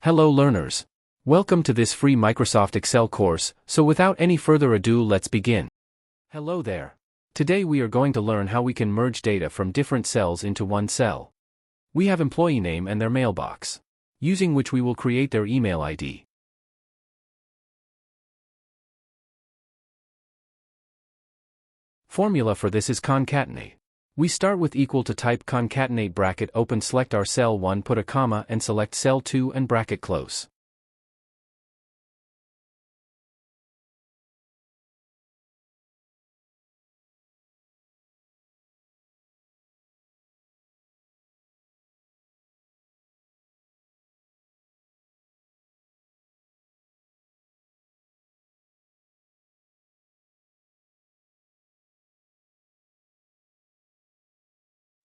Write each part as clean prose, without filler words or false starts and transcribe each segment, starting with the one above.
Hello learners. Welcome to this free Microsoft Excel course, so without any further ado let's begin. Hello there. Today we are going to learn how we can merge data from different cells into one cell. We have employee name and their mailbox, using which we will create their email ID. Formula for this is concatenate. We start with equal to type concatenate bracket open, select our cell 1, put a comma and select cell 2 and bracket close.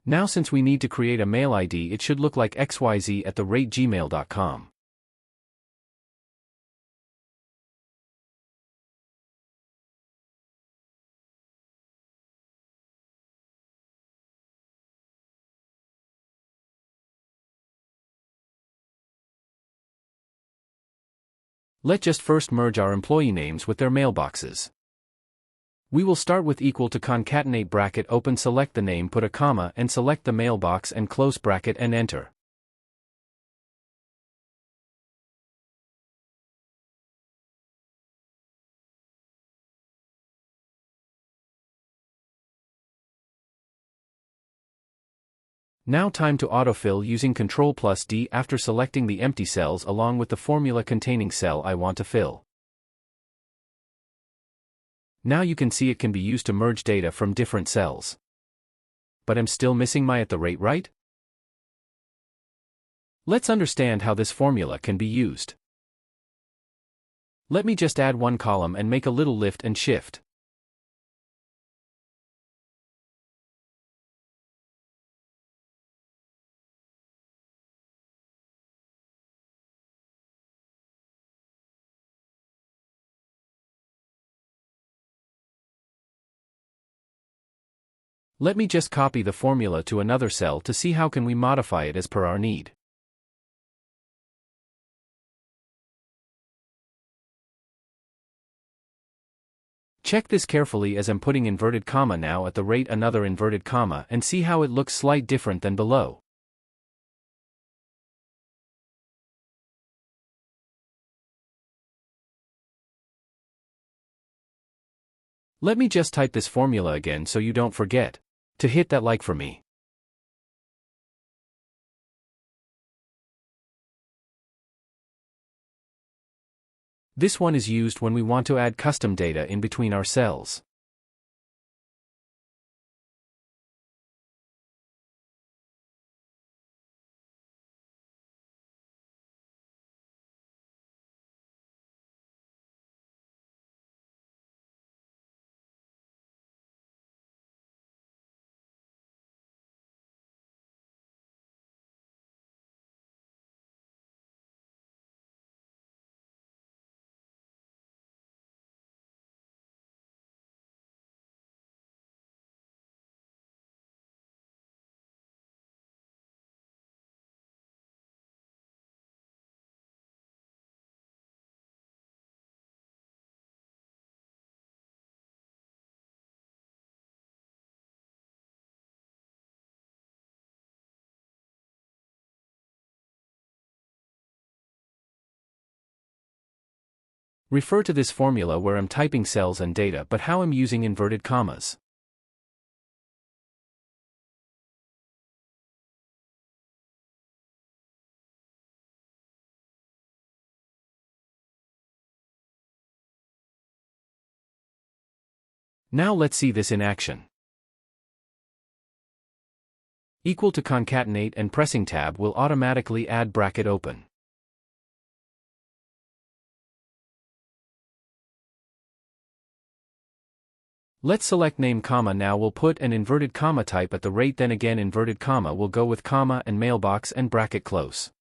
Now since we need to create a mail ID, it should look like xyz@gmail.com. Let's just first merge our employee names with their mailboxes. We will start with equal to concatenate bracket open, select the name, put a comma and select the mailbox and close bracket and enter. Now time to autofill using Ctrl+D after selecting the empty cells along with the formula containing cell I want to fill. Now you can see it can be used to merge data from different cells. But I'm still missing my @, right? Let's understand how this formula can be used. Let me just add one column and make a little lift and shift. Let me just copy the formula to another cell to see how can we modify it as per our need. Check this carefully as I'm putting inverted comma now at the rate another inverted comma and see how it looks slight different than below. Let me just type this formula again so you don't forget to hit that like for me. This one is used when we want to add custom data in between our cells. Refer to this formula where I'm typing cells and data but how I'm using inverted commas. Now let's see this in action. Equal to concatenate and pressing tab will automatically add bracket open. Let's select name comma, now we'll put an inverted comma type at the rate, then again inverted comma will go with comma and mailbox and bracket close.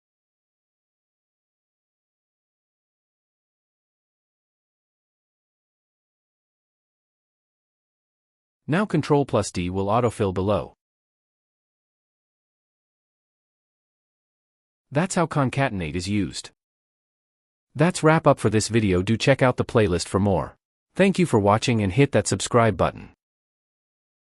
Now Ctrl+D will autofill below. That's how concatenate is used. That's wrap up for this video. Do check out the playlist for more. Thank you for watching and hit that subscribe button.